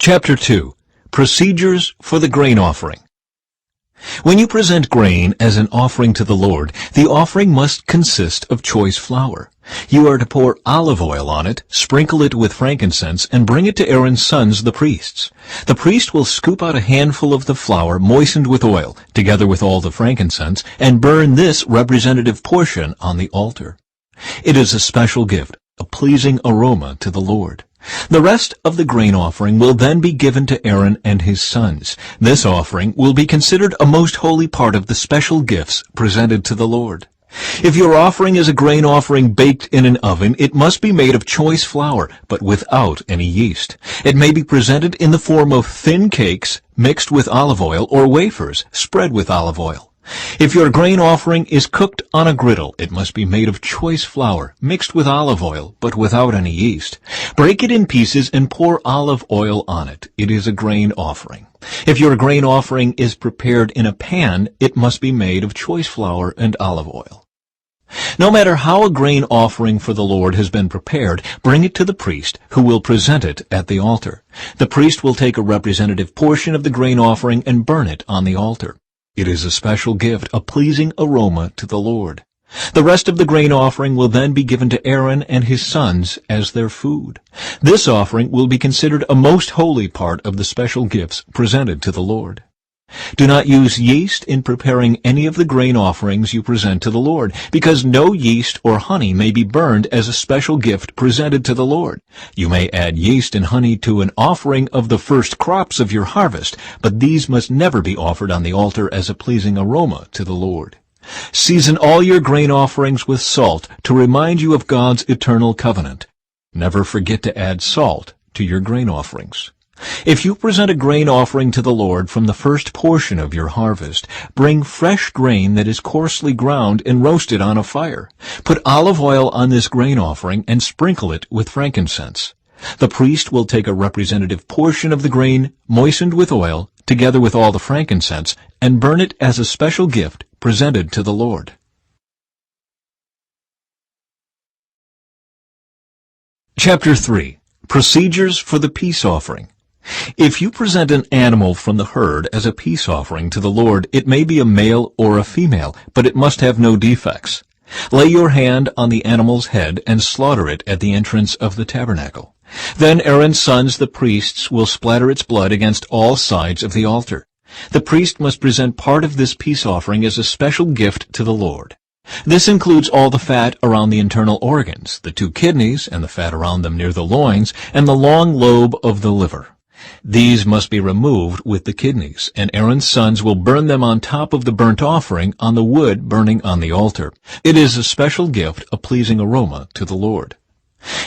Chapter 2. Procedures for the Grain Offering. When you present grain as an offering to the Lord, the offering must consist of choice flour. You are to pour olive oil on it, sprinkle it with frankincense, and bring it to Aaron's sons, the priests. The priest will scoop out a handful of the flour moistened with oil, together with all the frankincense, and burn this representative portion on the altar. It is a special gift, a pleasing aroma to the Lord. The rest of the grain offering will then be given to Aaron and his sons. This offering will be considered a most holy part of the special gifts presented to the Lord. If your offering is a grain offering baked in an oven, it must be made of choice flour, but without any yeast. It may be presented in the form of thin cakes mixed with olive oil or wafers spread with olive oil. If your grain offering is cooked on a griddle, it must be made of choice flour, mixed with olive oil, but without any yeast. Break it in pieces and pour olive oil on it. It is a grain offering. If your grain offering is prepared in a pan, it must be made of choice flour and olive oil. No matter how a grain offering for the Lord has been prepared, bring it to the priest, who will present it at the altar. The priest will take a representative portion of the grain offering and burn it on the altar. It is a special gift, a pleasing aroma to the Lord. The rest of the grain offering will then be given to Aaron and his sons as their food. This offering will be considered a most holy part of the special gifts presented to the Lord. Do not use yeast in preparing any of the grain offerings you present to the Lord, because no yeast or honey may be burned as a special gift presented to the Lord. You may add yeast and honey to an offering of the first crops of your harvest, but these must never be offered on the altar as a pleasing aroma to the Lord. Season all your grain offerings with salt to remind you of God's eternal covenant. Never forget to add salt to your grain offerings. If you present a grain offering to the Lord from the first portion of your harvest, bring fresh grain that is coarsely ground and roasted on a fire. Put olive oil on this grain offering and sprinkle it with frankincense. The priest will take a representative portion of the grain moistened with oil, together with all the frankincense, and burn it as a special gift presented to the Lord. Chapter 3. Procedures for the peace offering. If you present an animal from the herd as a peace offering to the Lord, it may be a male or a female, but it must have no defects. Lay your hand on the animal's head and slaughter it at the entrance of the tabernacle. Then Aaron's sons, the priests, will splatter its blood against all sides of the altar. The priest must present part of this peace offering as a special gift to the Lord. This includes all the fat around the internal organs, the 2 kidneys and the fat around them near the loins, and the long lobe of the liver. These must be removed with the kidneys, and Aaron's sons will burn them on top of the burnt offering on the wood burning on the altar. It is a special gift, a pleasing aroma to the Lord.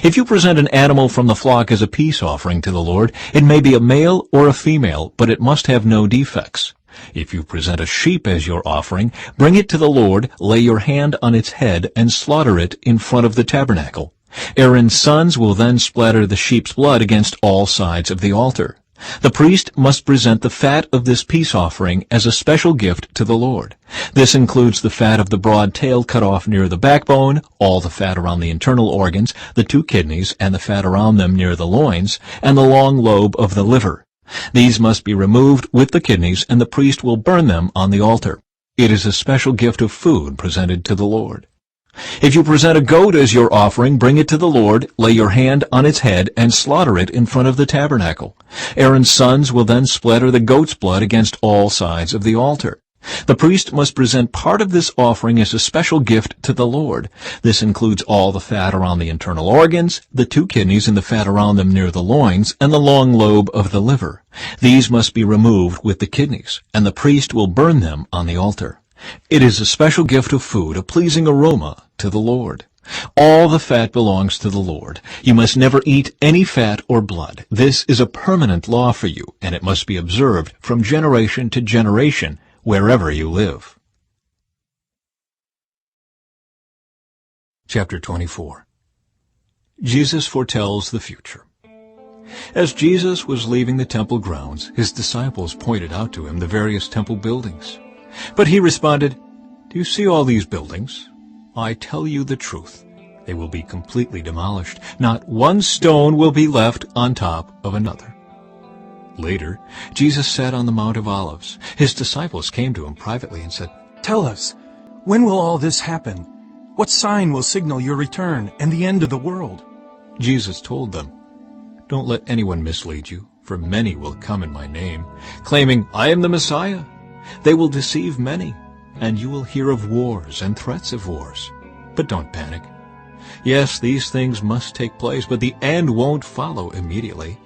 If you present an animal from the flock as a peace offering to the Lord, it may be a male or a female, but it must have no defects. If you present a sheep as your offering, bring it to the Lord, lay your hand on its head, and slaughter it in front of the tabernacle. Aaron's sons will then splatter the sheep's blood against all sides of the altar. The priest must present the fat of this peace offering as a special gift to the Lord. This includes the fat of the broad tail cut off near the backbone, all the fat around the internal organs, the 2 kidneys, and the fat around them near the loins, and the long lobe of the liver. These must be removed with the kidneys, and the priest will burn them on the altar. It is a special gift of food presented to the Lord. If you present a goat as your offering, bring it to the Lord, lay your hand on its head, and slaughter it in front of the tabernacle. Aaron's sons will then splatter the goat's blood against all sides of the altar. The priest must present part of this offering as a special gift to the Lord. This includes all the fat around the internal organs, the 2 kidneys and the fat around them near the loins, and the long lobe of the liver. These must be removed with the kidneys, and the priest will burn them on the altar. It is a special gift of food, a pleasing aroma to the Lord. All the fat belongs to the Lord. You must never eat any fat or blood. This is a permanent law for you, and it must be observed from generation to generation, wherever you live. Chapter 24. Jesus foretells the future. As Jesus was leaving the temple grounds, his disciples pointed out to him the various temple buildings. But he responded, "Do you see all these buildings? I tell you the truth. They will be completely demolished. Not one stone will be left on top of another." Later, Jesus sat on the Mount of Olives. His disciples came to him privately and said, "Tell us, when will all this happen? What sign will signal your return and the end of the world?" Jesus told them, "Don't let anyone mislead you, for many will come in my name, claiming, 'I am the Messiah.' They will deceive many, and you will hear of wars and threats of wars. But don't panic. Yes, these things must take place, but the end won't follow immediately.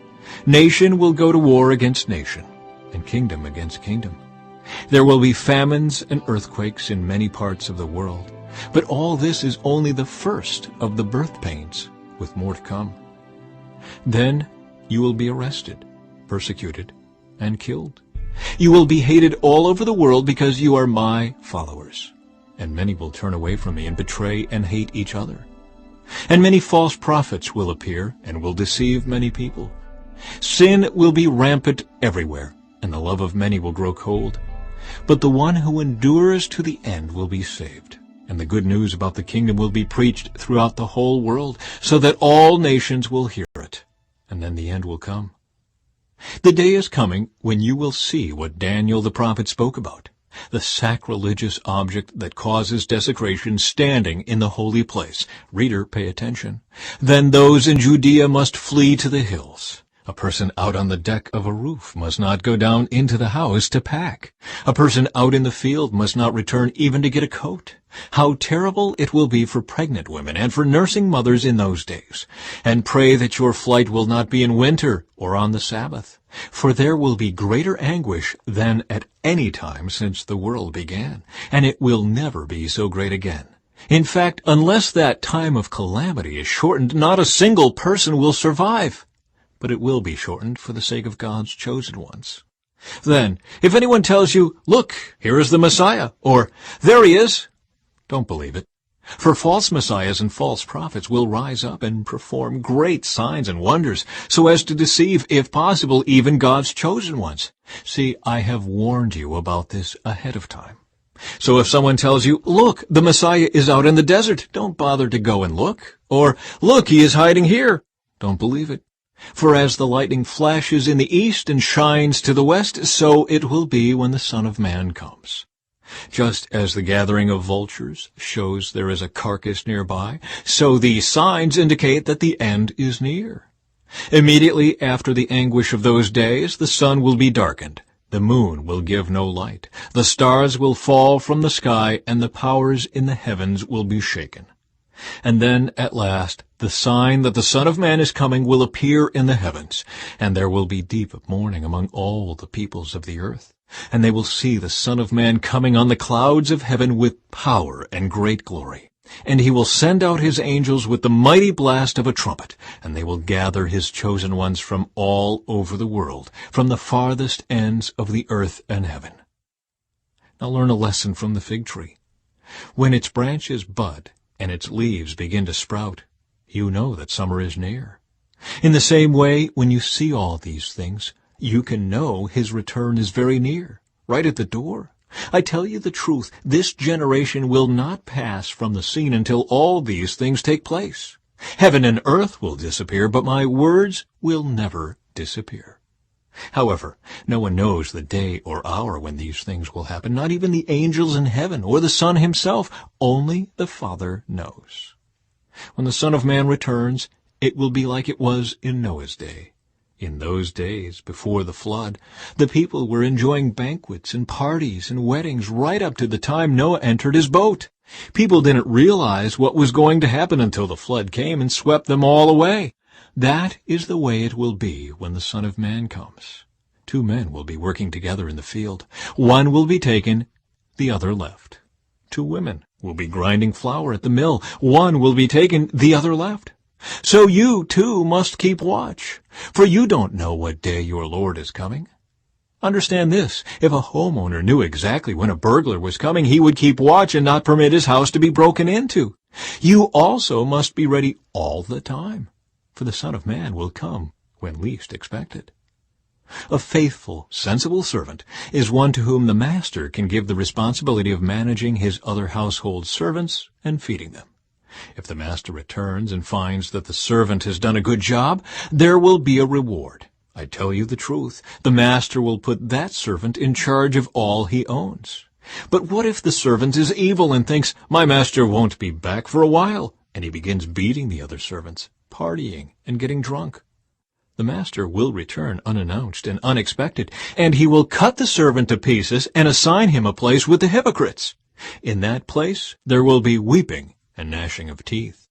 Nation will go to war against nation, and kingdom against kingdom. There will be famines and earthquakes in many parts of the world. But all this is only the first of the birth pains, with more to come. Then you will be arrested, persecuted, and killed. You will be hated all over the world because you are my followers. And many will turn away from me and betray and hate each other. And many false prophets will appear and will deceive many people. Sin will be rampant everywhere, and the love of many will grow cold. But the one who endures to the end will be saved. And the good news about the kingdom will be preached throughout the whole world, so that all nations will hear it. And then the end will come. The day is coming when you will see what Daniel the prophet spoke about, the sacrilegious object that causes desecration standing in the holy place. Reader, pay attention. Then those in Judea must flee to the hills. A person out on the deck of a roof must not go down into the house to pack. A person out in the field must not return even to get a coat. How terrible it will be for pregnant women and for nursing mothers in those days. And pray that your flight will not be in winter or on the Sabbath, for there will be greater anguish than at any time since the world began, and it will never be so great again. In fact, unless that time of calamity is shortened, not a single person will survive. But it will be shortened for the sake of God's chosen ones. Then, if anyone tells you, 'Look, here is the Messiah,' or 'There he is,' don't believe it. For false messiahs and false prophets will rise up and perform great signs and wonders, so as to deceive, if possible, even God's chosen ones. See, I have warned you about this ahead of time. So if someone tells you, 'Look, the Messiah is out in the desert,' don't bother to go and look. Or, 'Look, he is hiding here,' don't believe it. For as the lightning flashes in the east and shines to the west, so it will be when the Son of Man comes. Just as the gathering of vultures shows there is a carcass nearby, so these signs indicate that the end is near. Immediately after the anguish of those days, the sun will be darkened, the moon will give no light, the stars will fall from the sky, and the powers in the heavens will be shaken. And then, at last, the sign that the Son of Man is coming will appear in the heavens, and there will be deep mourning among all the peoples of the earth. And they will see the Son of Man coming on the clouds of heaven with power and great glory. And he will send out his angels with the mighty blast of a trumpet, and they will gather his chosen ones from all over the world, from the farthest ends of the earth and heaven. Now learn a lesson from the fig tree. When its branches bud, and its leaves begin to sprout, you know that summer is near. In the same way, when you see all these things, you can know his return is very near, right at the door. I tell you the truth, this generation will not pass from the scene until all these things take place. Heaven and earth will disappear, but my words will never disappear. However, no one knows the day or hour when these things will happen, not even the angels in heaven or the Son himself. Only the Father knows. When the Son of Man returns, it will be like it was in Noah's day. In those days, before the flood, the people were enjoying banquets and parties and weddings right up to the time Noah entered his boat. People didn't realize what was going to happen until the flood came and swept them all away. That is the way it will be when the Son of Man comes. 2 men will be working together in the field. One will be taken, the other left. 2 women will be grinding flour at the mill. One will be taken, the other left. So you, too, must keep watch, for you don't know what day your Lord is coming. Understand this, if a homeowner knew exactly when a burglar was coming, he would keep watch and not permit his house to be broken into. You also must be ready all the time, for the Son of Man will come when least expected. A faithful, sensible servant is one to whom the master can give the responsibility of managing his other household servants and feeding them. If the master returns and finds that the servant has done a good job, there will be a reward, I tell you the truth, the master will put that servant in charge of all he owns. But what if the servant is evil and thinks, my master won't be back for a while, and he begins beating the other servants, partying, and getting drunk? The master will return unannounced and unexpected, and he will cut the servant to pieces and assign him a place with the hypocrites. In that place there will be weeping and gnashing of teeth.